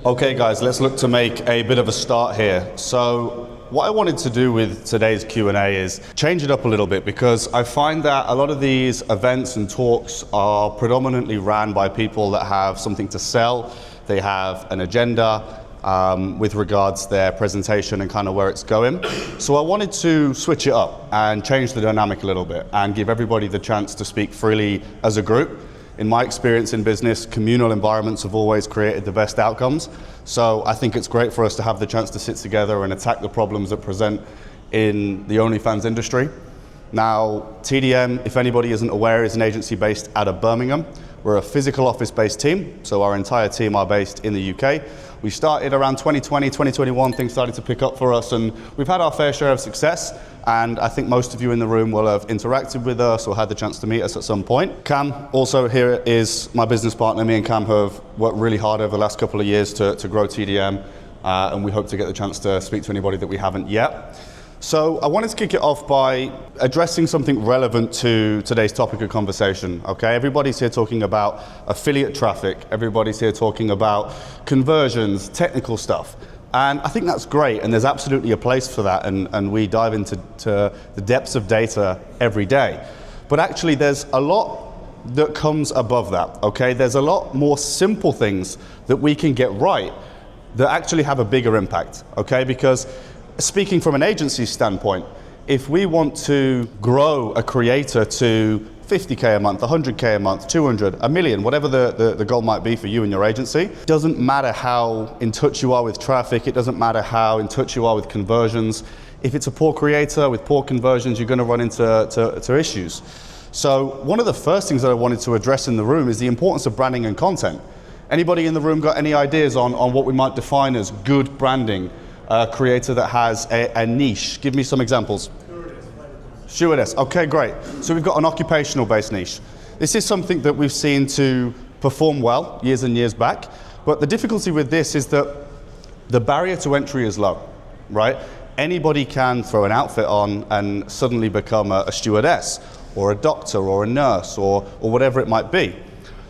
Okay guys, let's look to make a bit of a start here. So what I wanted to do with today's Q&A is change it up a little bit, because I find that a lot of these events and talks are predominantly ran by people that have something to sell. They have an agenda with regards to their presentation and kind of where it's going. So I wanted to switch it up and change the dynamic a little bit and give everybody the chance to speak freely as a group. In my experience in business, communal environments have always created the best outcomes. So I think it's great for us to have the chance to sit together and attack the problems that present in the OnlyFans industry. Now, TDM, if anybody isn't aware, is an agency based out of Birmingham. We're a physical office-based team, so our entire team are based in the UK. We started around 2020, 2021, things started to pick up for us, and we've had our fair share of success. And I think most of you in the room will have interacted with us or had the chance to meet us at some point. Cam, also here, is my business partner. Me and Cam have worked really hard over the last couple of years to grow TDM, and we hope to get the chance to speak to anybody that we haven't yet. So I wanted to kick it off by addressing something relevant to today's topic of conversation, okay? Everybody's here talking about affiliate traffic. Everybody's here talking about conversions, technical stuff. And I think that's great, and there's absolutely a place for that, and we dive into the depths of data every day. But actually there's a lot that comes above that, okay? There's a lot more simple things that we can get right that actually have a bigger impact, okay? Because speaking from an agency standpoint, if we want to grow a creator to 50K a month, 100K a month, 200, a million, whatever the goal might be for you and your agency, it doesn't matter how in touch you are with traffic, it doesn't matter how in touch you are with conversions. If it's a poor creator with poor conversions, you're going to run into issues. So one of the first things that I wanted to address in the room is the importance of branding and content. Anybody in the room got any ideas on what we might define as good branding? A creator that has a niche. Give me some examples. Stewardess. Okay, great. So we've got an occupational based niche. This is something that we've seen to perform well years and years back, but the difficulty with this is that the barrier to entry is low, right? Anybody can throw an outfit on and suddenly become a stewardess or a doctor or a nurse or whatever it might be.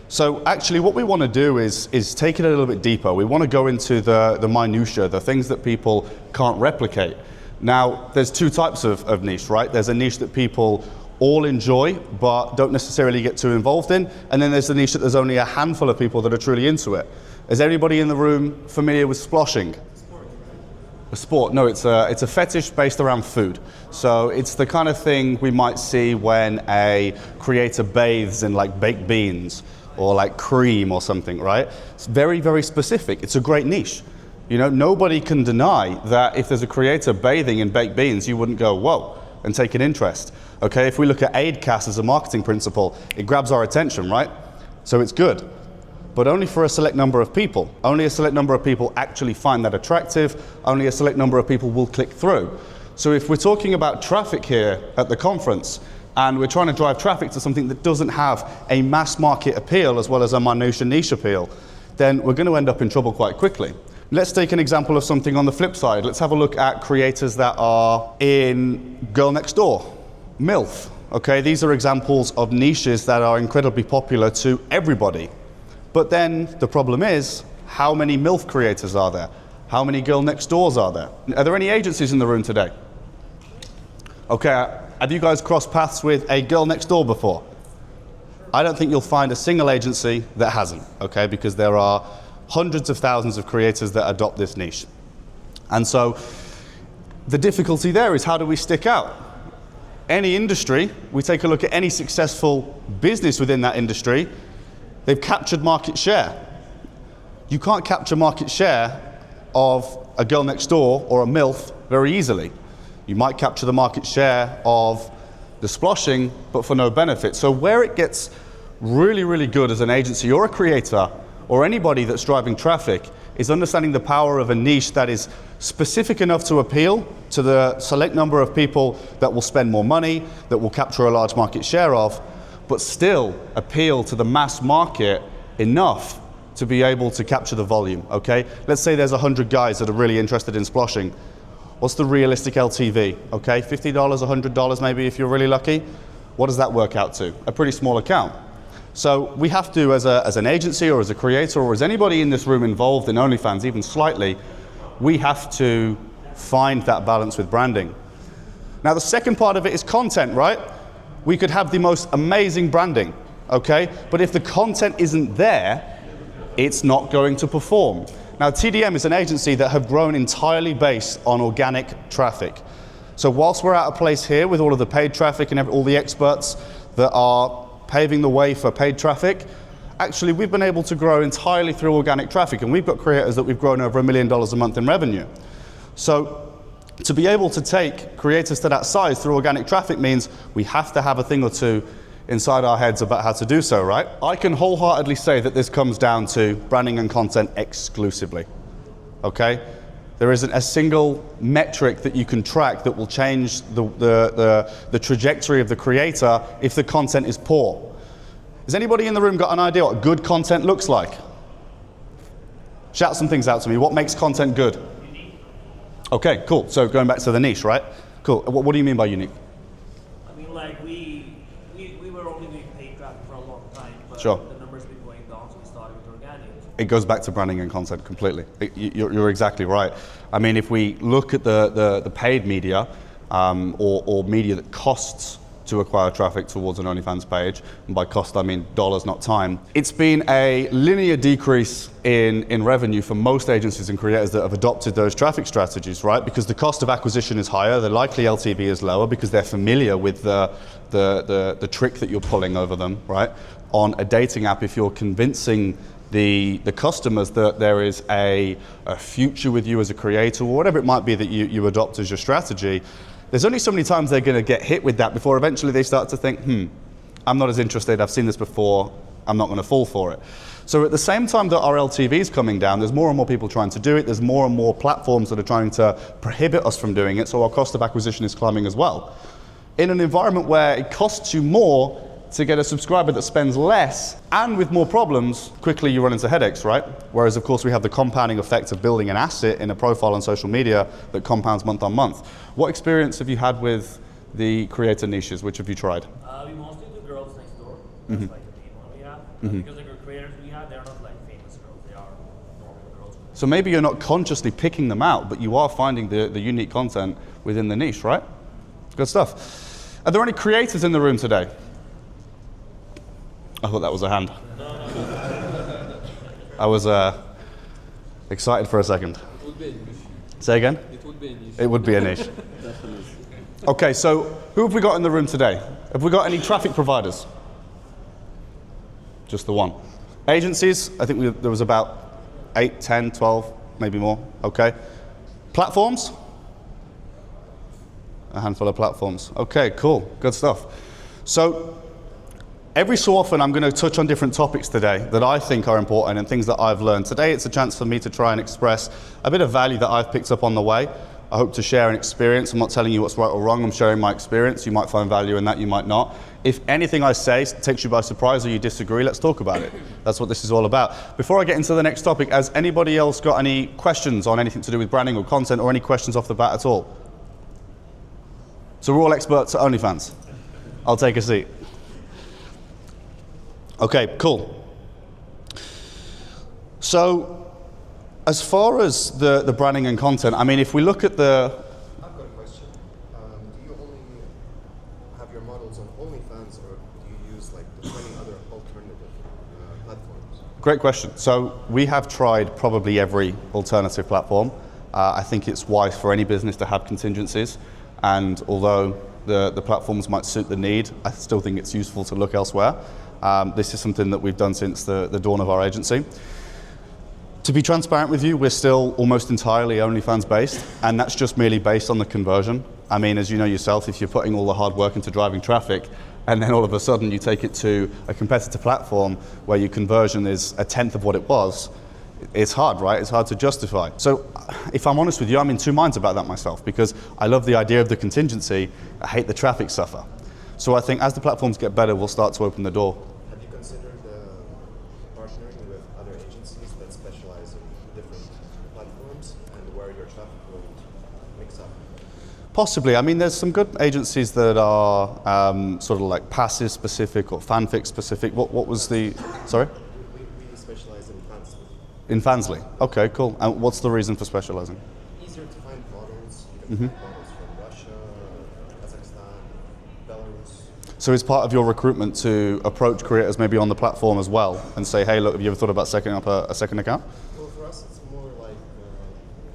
So actually what we want to do is take it a little bit deeper. We want to go into the minutiae, the things that people can't replicate. Now, there's two types of niche, right? There's a niche that people all enjoy but don't necessarily get too involved in, and then there's the niche that there's only a handful of people that are truly into it. Is everybody in the room familiar with splashing? A sport? No, it's a fetish based around food. So it's the kind of thing we might see when a creator bathes in like baked beans or like cream or something, right? It's very, very specific. It's a great niche. You know, nobody can deny that if there's a creator bathing in baked beans, you wouldn't go, whoa, and take an interest. Okay, if we look at AidCast as a marketing principle, it grabs our attention, right? So it's good, but only for a select number of people. Only a select number of people actually find that attractive. Only a select number of people will click through. So if we're talking about traffic here at the conference, and we're trying to drive traffic to something that doesn't have a mass market appeal as well as a minutiae niche appeal, then we're going to end up in trouble quite quickly. Let's take an example of something on the flip side. Let's have a look at creators that are in Girl Next Door, MILF. Okay, these are examples of niches that are incredibly popular to everybody. But then the problem is, how many MILF creators are there? How many Girl Next Doors are there? Are there any agencies in the room today? Okay. Have you guys crossed paths with a Girl Next Door before? I don't think you'll find a single agency that hasn't, okay? Because there are hundreds of thousands of creators that adopt this niche. And so the difficulty there is, how do we stick out? Any industry, we take a look at any successful business within that industry, they've captured market share. You can't capture market share of a Girl Next Door or a MILF very easily. You might capture the market share of the splashing, but for no benefit. So where it gets really, really good as an agency or a creator or anybody that's driving traffic is understanding the power of a niche that is specific enough to appeal to the select number of people that will spend more money, that will capture a large market share of, but still appeal to the mass market enough to be able to capture the volume, okay? Let's say there's 100 guys that are really interested in splashing. What's the realistic LTV? Okay, $50, $100 maybe if you're really lucky. What does that work out to? A pretty small account. So we have to, as an agency or as a creator or as anybody in this room involved in OnlyFans, even slightly, we have to find that balance with branding. Now the second part of it is content, right? We could have the most amazing branding, okay? But if the content isn't there, it's not going to perform. Now TDM is an agency that have grown entirely based on organic traffic. So whilst we're at a place here with all of the paid traffic and all the experts that are paving the way for paid traffic, actually we've been able to grow entirely through organic traffic, and we've got creators that we've grown over $1 million a month in revenue. So to be able to take creators to that size through organic traffic means we have to have a thing or two inside our heads about how to do so, right? I can wholeheartedly say that this comes down to branding and content exclusively, okay? There isn't a single metric that you can track that will change the trajectory of the creator if the content is poor. Has anybody in the room got an idea what good content looks like? Shout some things out to me. What makes content good? Unique. Okay, cool. So going back to the niche, right? Cool. What do you mean by unique? I mean, like we were only doing paid traffic for a long time, but sure. The numbers been going down, so we started with organic. It goes back to branding and content completely. You're exactly right. I mean, if we look at the paid media or media that costs to acquire traffic towards an OnlyFans page, and by cost I mean dollars, not time, it's been a linear decrease in revenue for most agencies and creators that have adopted those traffic strategies, right? Because the cost of acquisition is higher, the likely LTV is lower because they're familiar with the trick that you're pulling over them, right? On a dating app, if you're convincing the customers that there is a future with you as a creator or whatever it might be that you adopt as your strategy, there's only so many times they're going to get hit with that before eventually they start to think, I'm not as interested, I've seen this before, I'm not going to fall for it. So at the same time that our LTV is coming down, there's more and more people trying to do it, there's more and more platforms that are trying to prohibit us from doing it, so our cost of acquisition is climbing as well. In an environment where it costs you more to get a subscriber that spends less and with more problems, quickly you run into headaches, right? Whereas of course we have the compounding effect of building an asset in a profile on social media that compounds month on month. What experience have you had with the creator niches? Which have you tried? We mostly do girls next door. That's like the main one we have. Because the creators we have, they're not like famous girls, they are normal girls. So maybe you're not consciously picking them out, but you are finding the unique content within the niche, right? Good stuff. Are there any creators in the room today? I thought that was a hand. No. I was excited for a second. It would be a niche. Say again? It would be a niche. It would be a niche. Definitely. Okay, so who have we got in the room today? Have we got any traffic providers? Just the one. Agencies, I think there was about 8, 10, 12, maybe more. Okay. Platforms? A handful of platforms. Okay, cool. Good stuff. So every so often I'm going to touch on different topics today that I think are important and things that I've learned. Today it's a chance for me to try and express a bit of value that I've picked up on the way. I hope to share an experience. I'm not telling you what's right or wrong, I'm sharing my experience. You might find value in that, you might not. If anything I say takes you by surprise or you disagree, let's talk about it. That's what this is all about. Before I get into the next topic, has anybody else got any questions on anything to do with branding or content or any questions off the bat at all? So we're all experts at OnlyFans. I'll take a seat. Okay, cool. So, as far as the branding and content, I mean, if we look at the... I've got a question. Do you only have your models on OnlyFans, or do you use like the 20 other alternative platforms? Great question. So, we have tried probably every alternative platform. I think it's wise for any business to have contingencies, and although the platforms might suit the need, I still think it's useful to look elsewhere. This is something that we've done since the dawn of our agency. To be transparent with you, we're still almost entirely OnlyFans based, and that's just merely based on the conversion. I mean, as you know yourself, if you're putting all the hard work into driving traffic, and then all of a sudden you take it to a competitor platform where your conversion is a tenth of what it was, it's hard, right? It's hard to justify. So if I'm honest with you, I'm in two minds about that myself, because I love the idea of the contingency, I hate the traffic suffer. So I think as the platforms get better, we'll start to open the door. Have you considered partnering with other agencies that specialize in different platforms and where your traffic will mix up? Possibly. I mean, there's some good agencies that are sort of like passive specific or fanfic specific. What was the, sorry? We specialize in fantasy. In Fansly. Okay, cool. And what's the reason for specializing? Easier to find models. You can find models from Russia, Kazakhstan, Belarus. So it's part of your recruitment to approach creators maybe on the platform as well and say, hey, look, have you ever thought about setting up a second account? Well, for us, it's more like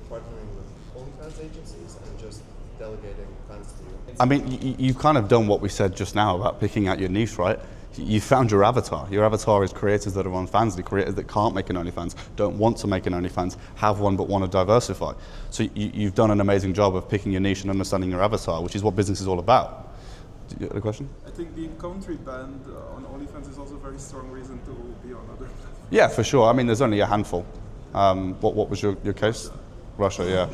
partnering with OnlyFans agencies and just delegating fans to you. I mean, you've kind of done what we said just now about picking out your niche, right? You found your avatar. Your avatar is creators that are on Fansly, creators that can't make an OnlyFans, don't want to make an OnlyFans, have one but want to diversify. So you've done an amazing job of picking your niche and understanding your avatar, which is what business is all about. Do you have a question? I think being country banned on OnlyFans is also a very strong reason to be on other platforms. Yeah, for sure. I mean, there's only a handful. What was your case? Russia, yeah.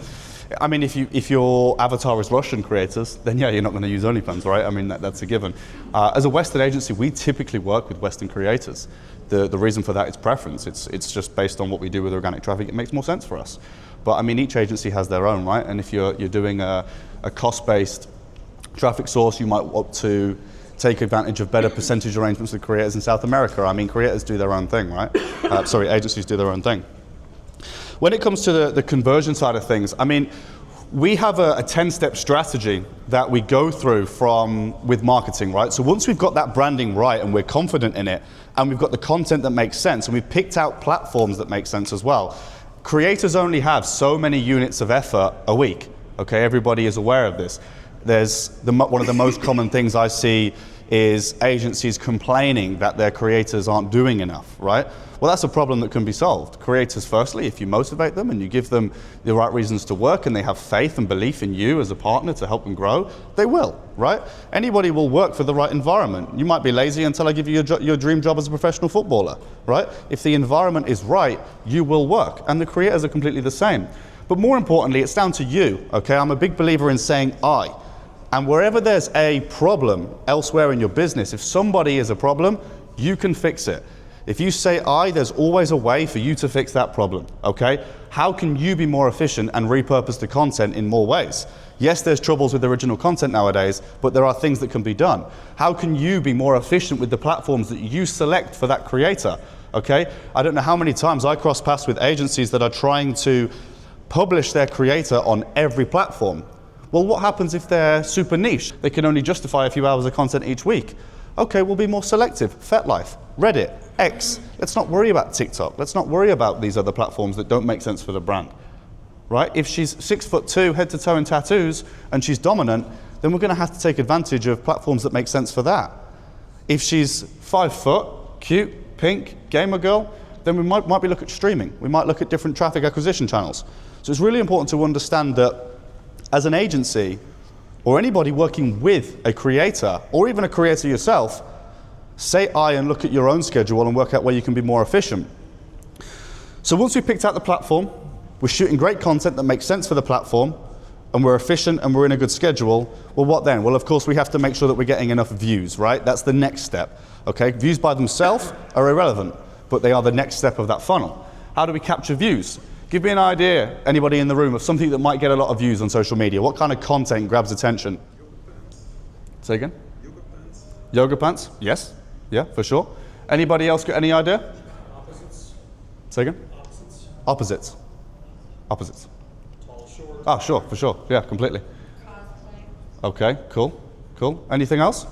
I mean, if your avatar is Russian creators, then yeah, you're not going to use OnlyFans, right? I mean, that's a given. As a Western agency, we typically work with Western creators. The reason for that is preference. It's just based on what we do with organic traffic. It makes more sense for us. But I mean, each agency has their own, right? And if you're doing a cost-based traffic source, you might want to take advantage of better percentage arrangements with creators in South America. I mean, creators do their own thing, right? Agencies do their own thing. When it comes to the conversion side of things, I mean, we have a 10-step strategy that we go through with marketing, right? So once we've got that branding right and we're confident in it, and we've got the content that makes sense, and we've picked out platforms that make sense as well. Creators only have so many units of effort a week, okay? Everybody is aware of this. One of the most common things I see is agencies complaining that their creators aren't doing enough, right? Well, that's a problem that can be solved. Creators, firstly, if you motivate them and you give them the right reasons to work and they have faith and belief in you as a partner to help them grow, they will, right? Anybody will work for the right environment. You might be lazy until I give you your dream job as a professional footballer, right? If the environment is right, you will work. And the creators are completely the same. But more importantly, it's down to you, okay? I'm a big believer in saying I. And wherever there's a problem elsewhere in your business, if somebody is a problem, you can fix it. If you say I, there's always a way for you to fix that problem, okay? How can you be more efficient and repurpose the content in more ways? Yes, there's troubles with original content nowadays, but there are things that can be done. How can you be more efficient with the platforms that you select for that creator, okay? I don't know how many times I cross paths with agencies that are trying to publish their creator on every platform. Well, what happens if they're super niche? They can only justify a few hours of content each week. Okay, we'll be more selective. FetLife, Reddit, X. Let's not worry about TikTok. Let's not worry about these other platforms that don't make sense for the brand, right? If she's 6'2", head to toe in tattoos, and she's dominant, then we're going to have to take advantage of platforms that make sense for that. If she's 5 foot, cute, pink, gamer girl, then we might be looking at streaming. We might look at different traffic acquisition channels. So it's really important to understand that as an agency, or anybody working with a creator, or even a creator yourself, say I and look at your own schedule and work out where you can be more efficient. So once we've picked out the platform, we're shooting great content that makes sense for the platform, and we're efficient and we're in a good schedule, well, what then? Well, of course, we have to make sure that we're getting enough views, right? That's the next step, okay? Views by themselves are irrelevant, but they are the next step of that funnel. How do we capture views? Give me an idea, anybody in the room, of something that might get a lot of views on social media. What kind of content grabs attention? Yoga pants. Say again? Yoga pants. Yoga pants? Yes. Yeah, for sure. Anybody else got any idea? Opposites. Say again? Opposites. Opposites. Opposites. Tall, short. Ah, sure, for sure. Yeah, completely. Cosplay. Okay, cool, cool. Anything else?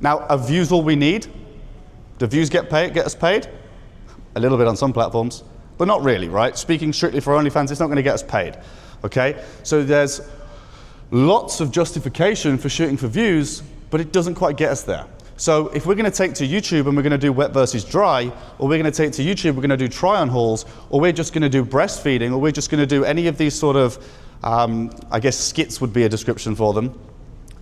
Now, are views all we need? Do views get us paid? A little bit on some platforms, but not really, right? Speaking strictly for OnlyFans, it's not going to get us paid, okay? So there's lots of justification for shooting for views, but it doesn't quite get us there. So if we're going to take to YouTube and we're going to do wet versus dry, or we're going to take to YouTube, we're going to do try-on hauls, or we're just going to do breastfeeding, or we're just going to do any of these sort of, I guess skits would be a description for them,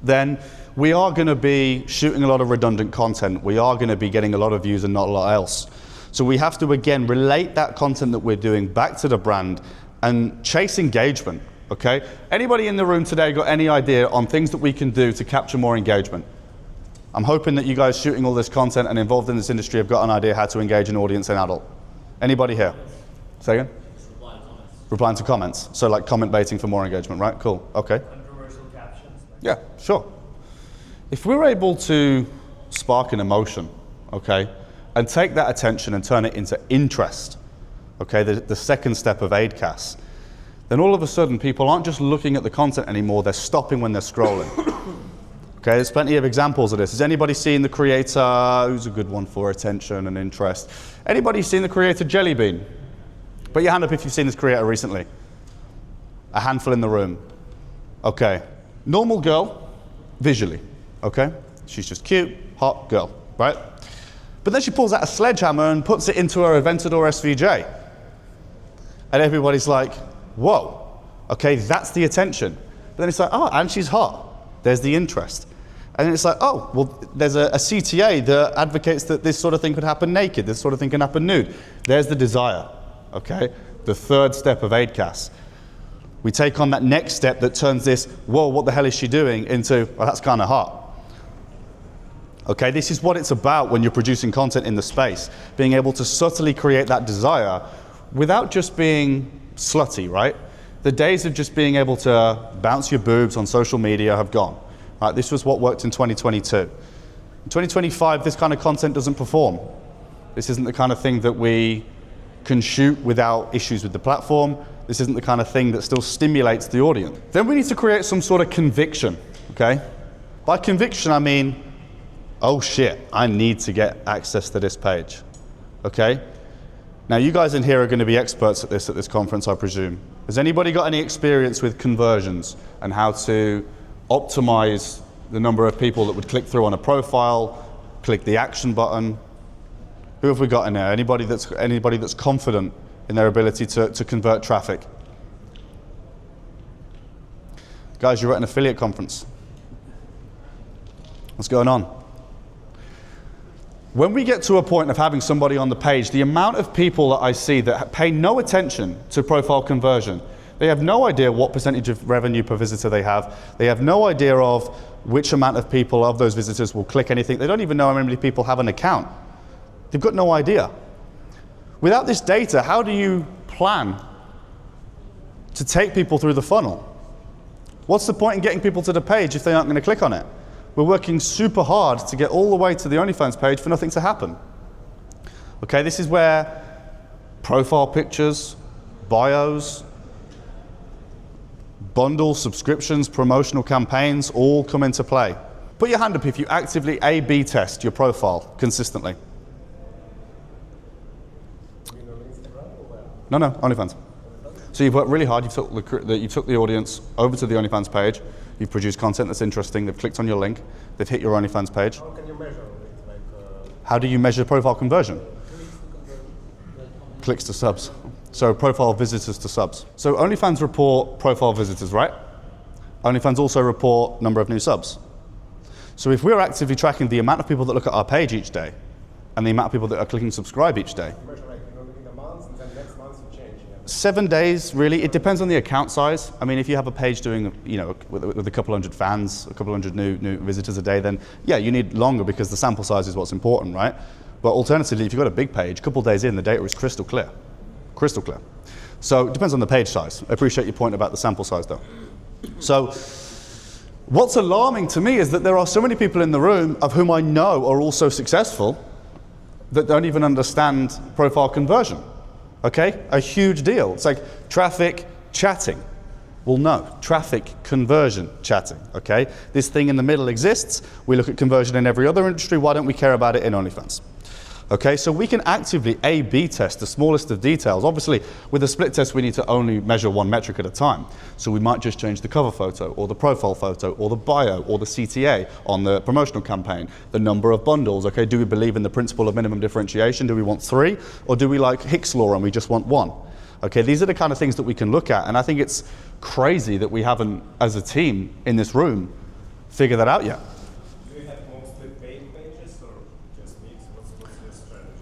then we are going to be shooting a lot of redundant content. We are going to be getting a lot of views and not a lot else. So we have to, again, relate that content that we're doing back to the brand and chase engagement, okay? Anybody in the room today got any idea on things that we can do to capture more engagement? I'm hoping that you guys shooting all this content and involved in this industry have got an idea how to engage an audience and adult. Anybody here? Say again? Reply to comments. Replying to comments. So like comment baiting for more engagement, right? Cool, okay. Controversial captions. Yeah, sure. If we're able to spark an emotion, okay, and take that attention and turn it into interest, okay, the second step of AidCast, then all of a sudden people aren't just looking at the content anymore, they're stopping when they're scrolling. Okay, there's plenty of examples of this. Has anybody seen the creator, who's a good one for attention and interest? Anybody seen the creator Jelly Bean? Put your hand up if you've seen this creator recently. A handful in the room. Okay, normal girl, visually, okay? She's just cute, hot girl, right? But then she pulls out a sledgehammer and puts it into her Aventador SVJ. And everybody's like, whoa, okay, that's the attention. But then it's like, oh, and she's hot. There's the interest. And then it's like, oh, well, there's a CTA that advocates that this sort of thing could happen naked, this sort of thing can happen nude. There's the desire, okay? The third step of AidCast. We take on that next step that turns this, whoa, what the hell is she doing, into, well, that's kind of hot. Okay, this is what it's about when you're producing content in the space, being able to subtly create that desire without just being slutty, right? The days of just being able to bounce your boobs on social media have gone. Right, this was what worked in 2022. In 2025, this kind of content doesn't perform. This isn't the kind of thing that we can shoot without issues with the platform. This isn't the kind of thing that still stimulates the audience. Then we need to create some sort of conviction, okay? By conviction, I mean, oh shit, I need to get access to this page, okay? Now, you guys in here are going to be experts at this conference, I presume. Has anybody got any experience with conversions and how to optimize the number of people that would click through on a profile, click the action button? Who have we got in there? Anybody that's confident in their ability to convert traffic? Guys, you're at an affiliate conference. What's going on? When we get to a point of having somebody on the page, the amount of people that I see that pay no attention to profile conversion, they have no idea what percentage of revenue per visitor they have. They have no idea of which amount of people of those visitors will click anything. They don't even know how many people have an account. They've got no idea. Without this data, how do you plan to take people through the funnel? What's the point in getting people to the page if they aren't going to click on it? We're working super hard to get all the way to the OnlyFans page for nothing to happen. Okay, this is where profile pictures, bios, bundles, subscriptions, promotional campaigns all come into play. Put your hand up if you actively A/B test your profile consistently. No, OnlyFans. So you've worked really hard, you've took the audience over to the OnlyFans page, you've produced content that's interesting, they've clicked on your link, they've hit your OnlyFans page. How can you measure it? How do you measure profile conversion? Clicks to subs. So profile visitors to subs. So OnlyFans report profile visitors, right? OnlyFans also report number of new subs. So if we're actively tracking the amount of people that look at our page each day and the amount of people that are clicking subscribe each day, You measure like in a month, and then next month you change. Yeah. 7 days, really. It depends on the account size. I mean, if you have a page doing, with a couple hundred fans, a couple hundred new visitors a day, then yeah, you need longer because the sample size is what's important, right? But alternatively, if you've got a big page, a couple days in, the data is crystal clear. Crystal clear. So it depends on the page size. I appreciate your point about the sample size though. So what's alarming to me is that there are so many people in the room of whom I know are also successful that don't even understand profile conversion. Okay, a huge deal. It's like traffic chatting. Well, no, traffic conversion chatting, okay? This thing in the middle exists. We look at conversion in every other industry. Why don't we care about it in OnlyFans? Okay, so we can actively A/B test the smallest of details. Obviously, with a split test, we need to only measure one metric at a time. So we might just change the cover photo, or the profile photo, or the bio, or the CTA on the promotional campaign, the number of bundles. Okay, do we believe in the principle of minimum differentiation? Do we want 3? Or do we like Hick's law and we just want 1? Okay, these are the kind of things that we can look at. And I think it's crazy that we haven't, as a team in this room, figured that out yet.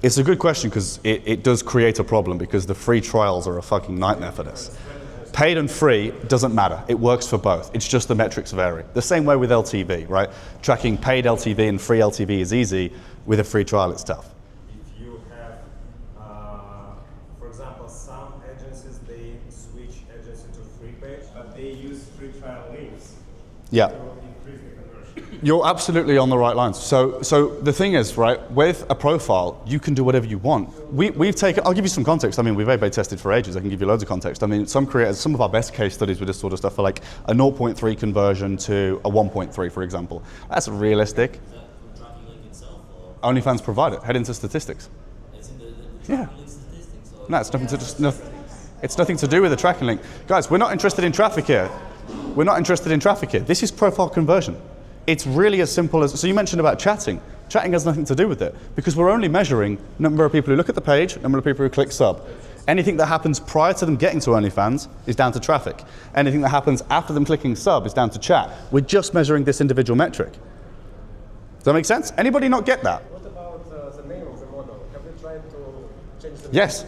It's a good question because it does create a problem because the free trials are a fucking nightmare for this. Paid and free doesn't matter. It works for both. It's just the metrics vary. The same way with LTV, right? Tracking paid LTV and free LTV is easy. With a free trial, it's tough. If you have, for example, some some agencies, they switch agency to free page, but they use free trial links Yeah. to increase the conversion. You're absolutely on the right lines. So the thing is, right, with a profile, you can do whatever you want. We've taken, I'll give you some context. I mean, we've A/B tested for ages. I can give you loads of context. I mean, some creators, some of our best case studies with this sort of stuff are like a 0.3 conversion to a 1.3, for example. That's realistic. Is that from tracking link itself, or OnlyFans provide it. Head into statistics. it's in the Yeah. tracking link statistics? Or No, it's nothing to just. No, it's nothing to do with the tracking link, guys. We're not interested in traffic here. We're not interested in traffic here. This is profile conversion. It's really as simple as. So you mentioned about chatting. Chatting has nothing to do with it because we're only measuring number of people who look at the page, number of people who click sub. Anything that happens prior to them getting to OnlyFans is down to traffic. Anything that happens after them clicking sub is down to chat. We're just measuring this individual metric. Does that make sense? Anybody not get that? What about the name of the model? Have you tried to change the name? Yes.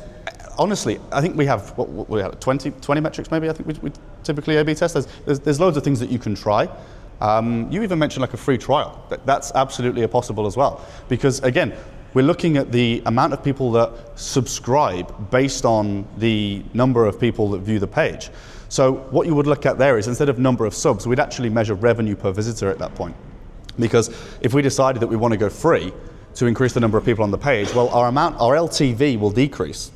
Honestly, I think we have, what we have 20 metrics maybe, I think we typically A/B test. There's loads of things that you can try. You even mentioned like a free trial. That's absolutely a possible as well. Because again, we're looking at the amount of people that subscribe based on the number of people that view the page. So what you would look at there is instead of number of subs, we'd actually measure revenue per visitor at that point. Because if we decided that we want to go free to increase the number of people on the page, well, our LTV will decrease.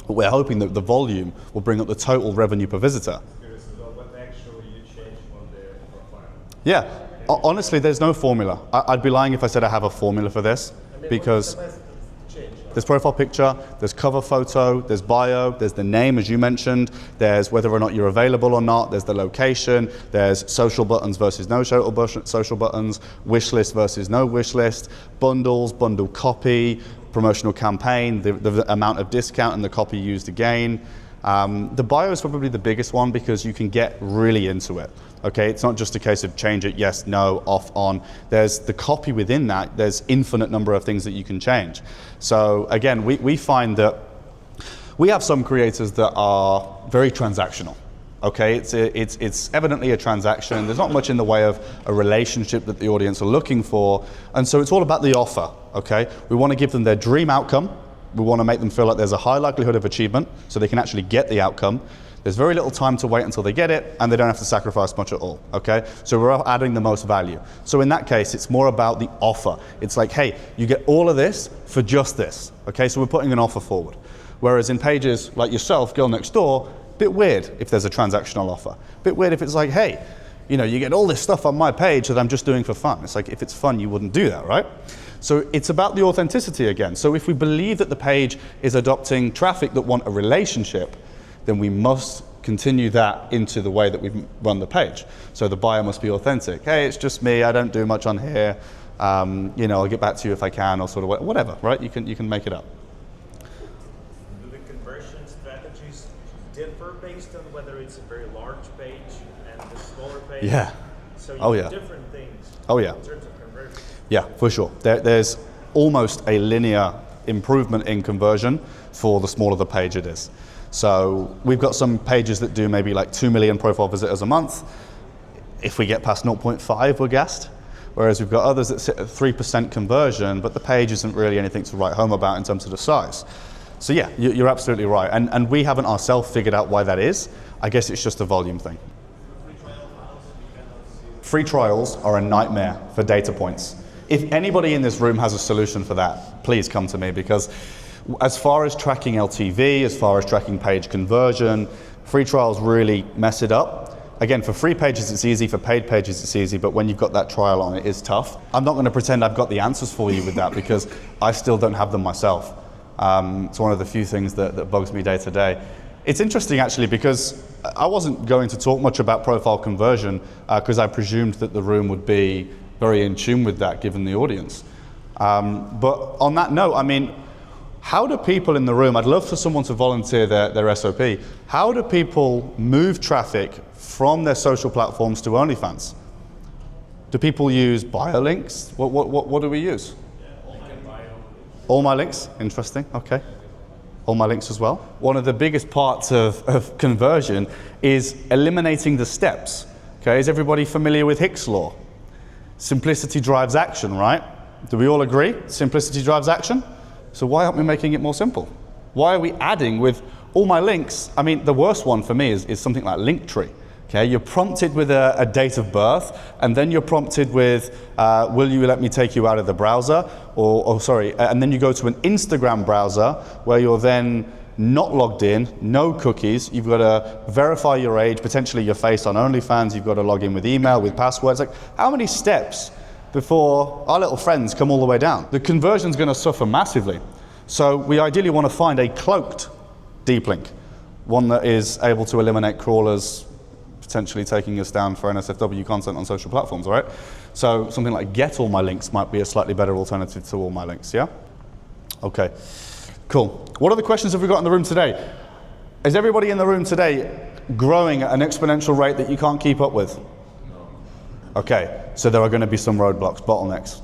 But we're hoping that the volume will bring up the total revenue per visitor. Curious as well, what actually you change on the profile? Yeah, honestly, there's no formula. I'd be lying if I said I have a formula for this, because What's the best change? there's profile picture, there's cover photo, there's bio, there's the name as you mentioned, there's whether or not you're available or not, there's the location, there's social buttons versus no social buttons, wish list versus no wish list, bundles, bundle copy, promotional campaign, the amount of discount and the copy used again. The bio is probably the biggest one because you can get really into it. Okay, it's not just a case of change it, yes, no, off, on. There's the copy within that, there's infinite number of things that you can change. So again, we find that we have some creators that are very transactional. Okay, it's evidently a transaction. There's not much in the way of a relationship that the audience are looking for. And so it's all about the offer, okay? We want to give them their dream outcome. We want to make them feel like there's a high likelihood of achievement so they can actually get the outcome. There's very little time to wait until they get it, and they don't have to sacrifice much at all, okay? So we're adding the most value. So in that case, it's more about the offer. It's like, hey, you get all of this for just this, okay? So we're putting an offer forward. Whereas in pages like yourself, Girl Next Door, bit weird if there's a transactional offer. Bit weird if it's like, hey, you know, you get all this stuff on my page that I'm just doing for fun. It's like, if it's fun, you wouldn't do that, right? So it's about the authenticity again. So if we believe that the page is adopting traffic that want a relationship, then we must continue that into the way that we run the page. So the buyer must be authentic. Hey, it's just me, I don't do much on here. You know, I'll get back to you if I can, or sort of whatever, right? You can make it up. Do the conversion strategies differ based on whether it's a very large page and a smaller page? Yeah. So you Oh, do yeah. different things Oh, yeah. in terms of conversion. Yeah, for sure. There's almost a linear improvement in conversion for the smaller the page it is. So we've got some pages that do maybe like 2 million profile visitors a month. If we get past 0.5, we're gassed. Whereas we've got others that sit at 3% conversion, but the page isn't really anything to write home about in terms of the size. So yeah, you're absolutely right. And we haven't ourselves figured out why that is. I guess it's just a volume thing. Free trials are a nightmare for data points. If anybody in this room has a solution for that, please come to me, because as far as tracking LTV, as far as tracking page conversion, free trials really mess it up. Again, for free pages it's easy, for paid pages it's easy, but when you've got that trial on, it is tough. I'm not going to pretend I've got the answers for you with that because I still don't have them myself. It's one of the few things that bugs me day to day. It's interesting actually because I wasn't going to talk much about profile conversion because I presumed that the room would be very in tune with that given the audience. But on that note, I mean, how do people in the room, I'd love for someone to volunteer their SOP, how do people move traffic from their social platforms to OnlyFans? Do people use bio links? What do we use? All my links, interesting, okay. All my links as well. One of the biggest parts of conversion is eliminating the steps. Okay, is everybody familiar with Hick's law? Simplicity drives action, right? Do we all agree? Simplicity drives action? So why aren't we making it more simple? Why are we adding with All my links, I mean, the worst one for me is something like Linktree. Okay, you're prompted with a date of birth, and then you're prompted with, will you let me take you out of the browser? And then you go to an Instagram browser where you're then not logged in, no cookies, you've got to verify your age, potentially your face on OnlyFans, you've got to log in with email, with passwords. Like, how many steps before our little friends come all the way down? The conversion's going to suffer massively. So we ideally want to find a cloaked deep link, one that is able to eliminate crawlers potentially taking us down for NSFW content on social platforms, all right? So something like get all my links might be a slightly better alternative to all my links, yeah? Okay, cool. What other questions have we got in the room today? Is everybody in the room today growing at an exponential rate that you can't keep up with? Okay, so there are going to be some roadblocks, bottlenecks.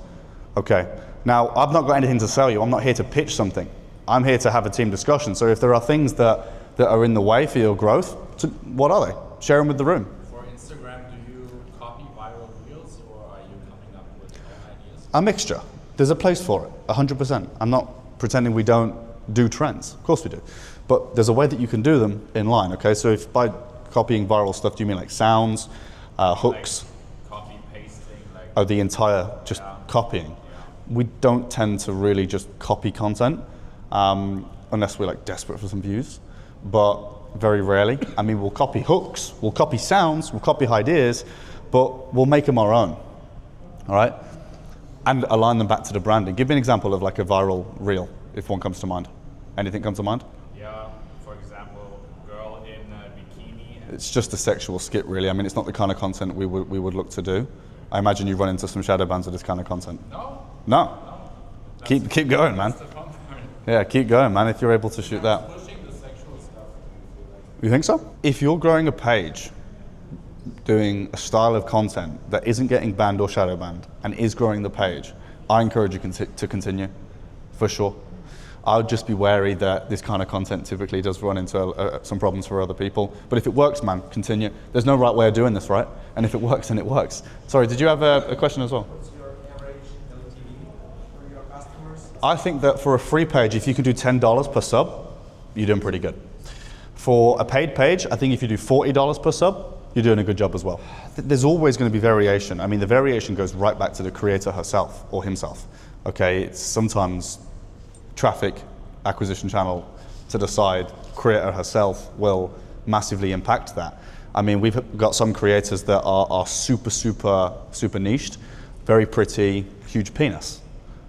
Okay, now I've not got anything to sell you. I'm not here to pitch something. I'm here to have a team discussion. So if there are things that are in the way for your growth, what are they? Share them with the room. For Instagram, do you copy viral reels, or are you coming up with own ideas? A mixture. There's a place for it, 100%. I'm not pretending we don't do trends. Of course we do. But there's a way that you can do them in line, okay? So if by copying viral stuff, do you mean like sounds, hooks? Like copy pasting, like Oh, the entire, just copying. We don't tend to really just copy content, unless we're like desperate for some views, but very rarely. I mean, we'll copy hooks, we'll copy sounds, we'll copy ideas, but we'll make them our own, all right? And align them back to the branding. Give me an example of like a viral reel, if one comes to mind. Anything come to mind? yeah, for example, girl in a bikini. It's just a sexual skit, really. I mean, it's not the kind of content we would look to do. I imagine you run into some shadow bans with this kind of content. No. Keep going, man. That's the fun part. Yeah, keep going, man, if you're able to shoot that. Pushing the sexual stuff. You think so? If you're growing a page, doing a style of content that isn't getting banned or shadow banned and is growing the page, I encourage you to continue, for sure. I would just be wary that this kind of content typically does run into some problems for other people. But if it works, man, continue. There's no right way of doing this, right? And if it works, then it works. Sorry, did you have a question as well? What's your average LTV for your customers? I think that for a free page, if you can do $10 per sub, you're doing pretty good. For a paid page, I think if you do $40 per sub, you're doing a good job as well. There's always going to be variation. I mean, the variation goes right back to the creator herself or himself. Okay, it's sometimes traffic acquisition channel to the side, creator herself will massively impact that. I mean, we've got some creators that are super niched, very pretty, huge penis,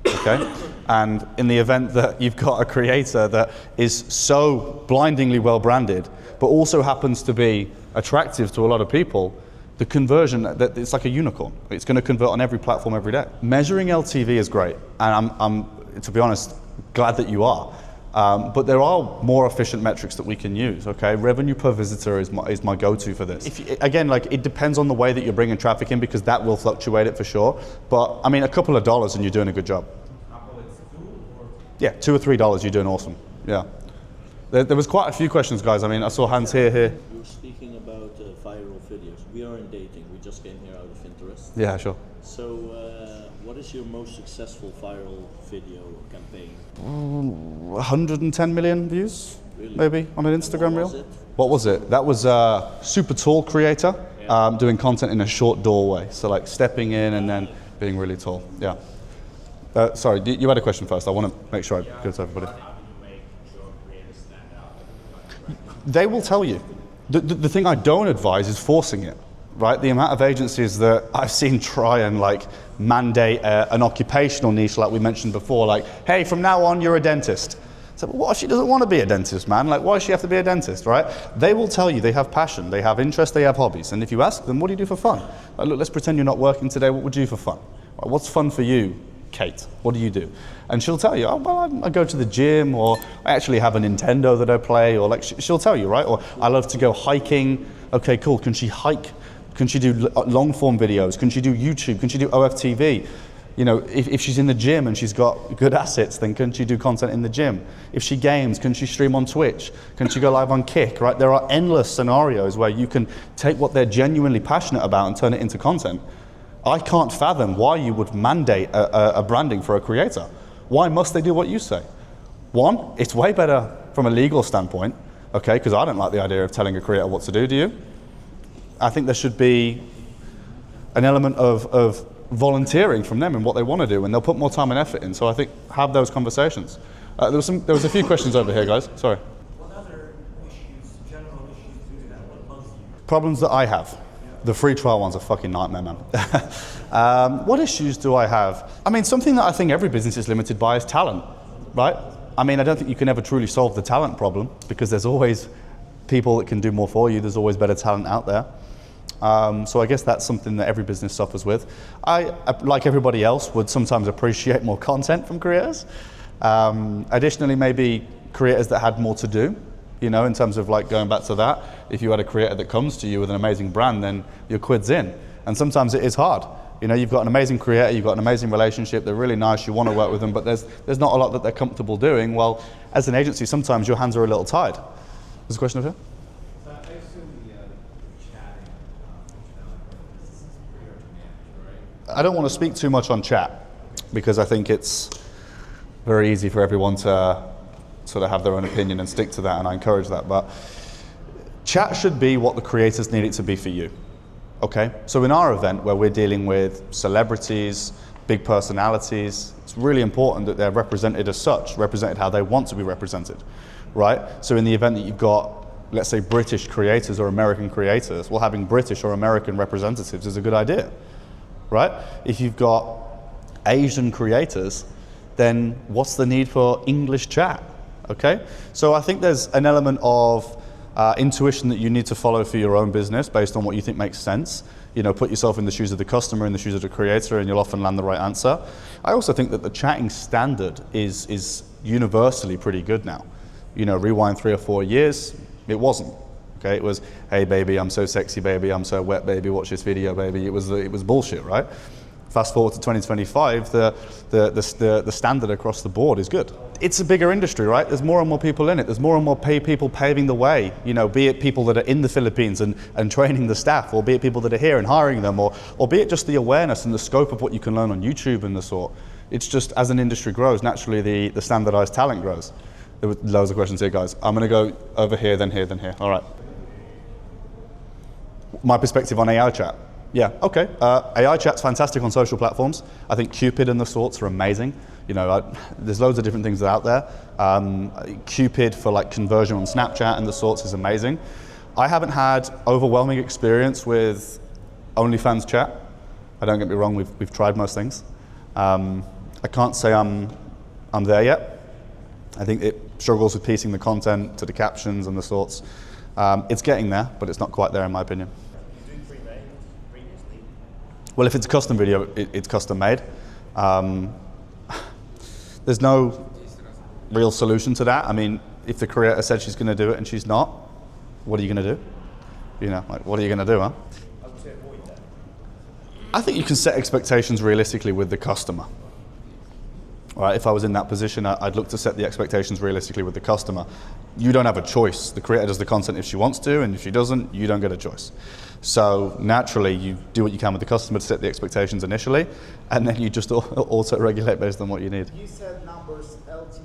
okay? And in the event that you've got a creator that is so blindingly well branded, but also happens to be attractive to a lot of people, the conversion, it's like a unicorn. It's gonna convert on every platform every day. Measuring LTV is great, and I'm to be honest, glad that you are. But there are more efficient metrics that we can use, okay? Revenue per visitor is my go-to for this. Again, like, it depends on the way that you're bringing traffic in, because that will fluctuate it for sure. But I mean, a couple of dollars and you're doing a good job. Yeah, $2 or $3, you're doing awesome, yeah. There was quite a few questions, guys. I mean, I saw hands here. You're speaking about viral videos. We are in dating. We just came here out of interest. Yeah, sure. So, what is your most successful viral video campaign? 110 million views, Really? maybe, on an Instagram What was reel. it? What was it? That was a super tall creator doing content in a short doorway. So like stepping in and then being really tall, yeah. Sorry, you had a question first. I want to make sure I go to everybody. How do you make your creators stand out? They will tell you. The thing I don't advise is forcing it, right? The amount of agencies that I've seen try and like mandate an occupational niche, like we mentioned before, like, hey, from now on, you're a dentist. So what if she doesn't want to be a dentist, man? Like, why does she have to be a dentist, right? They will tell you they have passion, they have interest, they have hobbies. And if you ask them, what do you do for fun? Like, look, let's pretend you're not working today. What would you do for fun? What's fun for you, Kate? What do you do? And she'll tell you, oh, well, I go to the gym, or I actually have a Nintendo that I play, or like, she'll tell you, right? Or I love to go hiking. Okay, cool. Can she hike? Can she do long form videos? Can she do YouTube? Can she do OFTV? You know, if she's in the gym and she's got good assets, then can she do content in the gym? If she games, can she stream on Twitch? Can she go live on Kick, right? There are endless scenarios where you can take what they're genuinely passionate about and turn it into content. I can't fathom why you would mandate a branding for a creator. Why must they do what you say? One, it's way better from a legal standpoint, okay? Because I don't like the idea of telling a creator what to do you? I think there should be an element of volunteering from them and what they want to do, and they'll put more time and effort in. So I think have those conversations. There was a few questions over here, guys. Sorry. What other issues, general issues do that? What bugs you? Problems that I have. The free trial one's a fucking nightmare, man. What issues do I have? I mean, something that I think every business is limited by is talent, right? I mean, I don't think you can ever truly solve the talent problem because there's always people that can do more for you. There's always better talent out there. So I guess that's something that every business suffers with. I, like everybody else, would sometimes appreciate more content from creators. Additionally, maybe creators that had more to do, you know, in terms of like going back to that. If you had a creator that comes to you with an amazing brand, then your quid's in. And sometimes it is hard. You know, you've got an amazing creator, you've got an amazing relationship, they're really nice, you want to work with them, but there's not a lot that they're comfortable doing. Well, as an agency, sometimes your hands are a little tied. There's a question over here? So I assume the chatting functionality is pretty hard to manage, right? I don't want to speak too much on chat because I think it's very easy for everyone to sort of have their own opinion and stick to that, and I encourage that. But chat should be what the creators need it to be for you. Okay? So in our event where we're dealing with celebrities, big personalities, it's really important that they're represented as such, represented how they want to be represented, right? So in the event that you've got, let's say, British creators or American creators, well, having British or American representatives is a good idea, right? If you've got Asian creators, then what's the need for English chat, okay? So I think there's an element of intuition that you need to follow for your own business based on what you think makes sense. You know, put yourself in the shoes of the customer, in the shoes of the creator, and you'll often land the right answer. I also think that the chatting standard is universally pretty good now. You know, rewind 3 or 4 years, it wasn't. Okay, it was, hey baby, I'm so sexy baby, I'm so wet baby, watch this video baby. It was bullshit, right? Fast forward to 2025, the standard across the board is good. It's a bigger industry, right? There's more and more people in it. There's more and more people paving the way, you know, be it people that are in the Philippines and training the staff, or be it people that are here and hiring them, or be it just the awareness and the scope of what you can learn on YouTube and the sort. It's just, as an industry grows, naturally the standardized talent grows. There were loads of questions here, guys. I'm gonna go over here, then here, then here. All right. My perspective on AI chat. Yeah, okay. AI chat's fantastic on social platforms. I think Cupid and the sorts are amazing. You know, there's loads of different things out there. Cupid for like conversion on Snapchat and the sorts is amazing. I haven't had overwhelming experience with OnlyFans chat. Don't get me wrong, we've tried most things. I can't say I'm there yet. I think it struggles with piecing the content to the captions and the sorts. It's getting there, but it's not quite there in my opinion. Well, if it's a custom video, it's custom made. There's no real solution to that. I mean, if the creator said she's going to do it and she's not, what are you going to do? You know, like, what are you going to do, huh? I would say avoid that. I think you can set expectations realistically with the customer. All right, if I was in that position, I'd look to set the expectations realistically with the customer. You don't have a choice. The creator does the content if she wants to, and if she doesn't, you don't get a choice. So naturally, you do what you can with the customer to set the expectations initially, and then you just auto-regulate based on what you need. You said numbers LTV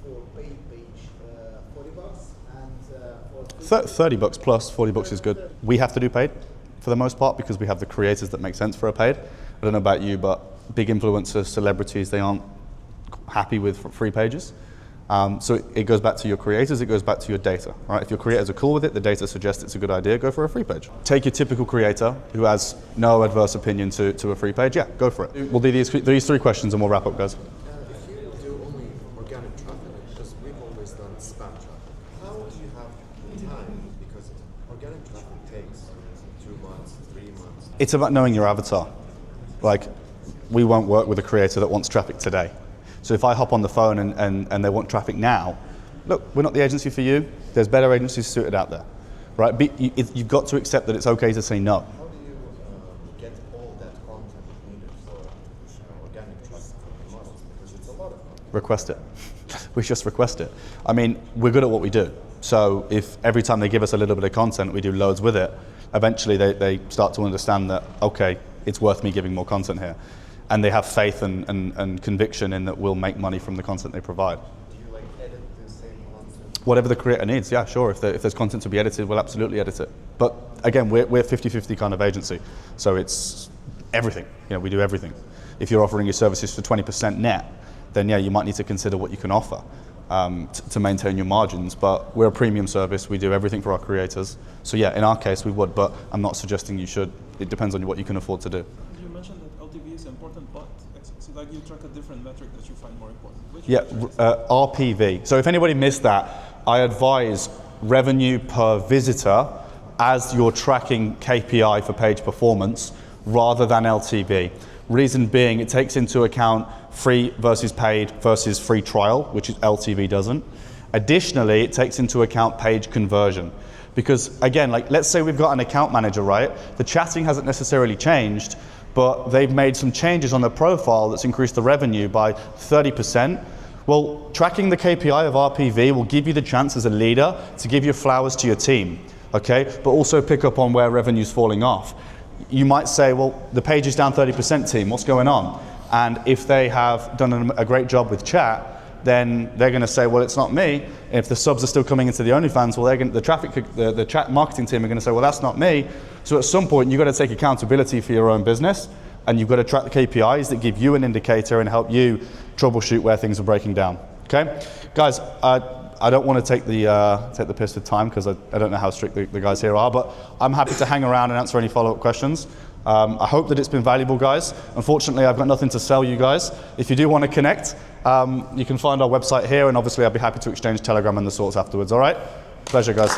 for paid page, $40 and for $30 plus, $40 is good. We have to do paid for the most part because we have the creators that make sense for a paid. I don't know about you, but big influencers, celebrities, they aren't happy with free pages. So it goes back to your creators, it goes back to your data, right? If your creators are cool with it, the data suggests it's a good idea, go for a free page. Take your typical creator who has no adverse opinion to a free page, yeah, go for it. We'll do these 3 questions and we'll wrap up, guys. If you do only organic traffic, because we've always done spam traffic, how do you have time? Because organic traffic takes 2 months, 3 months. It's about knowing your avatar. Like, we won't work with a creator that wants traffic today. So if I hop on the phone and they want traffic now, look, we're not the agency for you. There's better agencies suited out there, right? You've got to accept that it's okay to say no. How do you get all that content needed for organic traffic from the masses? Because it's a lot of content. Request it. We just request it. I mean, we're good at what we do. So if every time they give us a little bit of content, we do loads with it, eventually they start to understand that, okay, it's worth me giving more content here. And they have faith and conviction in that we'll make money from the content they provide. Do you like edit the same content? whatever the creator needs. Yeah, sure. If there's content to be edited, we'll absolutely edit it. But again, we're 50-50 kind of agency, so it's everything. You know, we do everything. If you're offering your services for 20% net, then yeah, you might need to consider what you can offer to maintain your margins. But we're a premium service. We do everything for our creators. So yeah, in our case, we would. But I'm not suggesting you should. It depends on what you can afford to do. You mentioned that LTV is important, but so like you track a different metric that you find more important. Which Yeah, metric is RPV. So if anybody missed that, I advise revenue per visitor as your tracking KPI for page performance rather than LTV. Reason being, it takes into account free versus paid versus free trial, which is LTV doesn't. Additionally, it takes into account page conversion. Because again, like let's say we've got an account manager, right? The chatting hasn't necessarily changed, but they've made some changes on their profile that's increased the revenue by 30%. Well, tracking the KPI of RPV will give you the chance as a leader to give your flowers to your team, okay? But also pick up on where revenue's falling off. You might say, well, the page is down 30%, team, what's going on? And if they have done a great job with chat, then they're going to say, well, it's not me. And if the subs are still coming into the OnlyFans, well, the chat marketing team are going to say, well, that's not me. So at some point, you've got to take accountability for your own business, and you've got to track the KPIs that give you an indicator and help you troubleshoot where things are breaking down. Okay, guys, I don't want to take the piss with time because I don't know how strict the guys here are, but I'm happy to hang around and answer any follow-up questions. I hope that it's been valuable, guys. Unfortunately, I've got nothing to sell you guys. If you do want to connect, you can find our website here, and obviously I'd be happy to exchange Telegram and the sorts afterwards, all right? Pleasure, guys.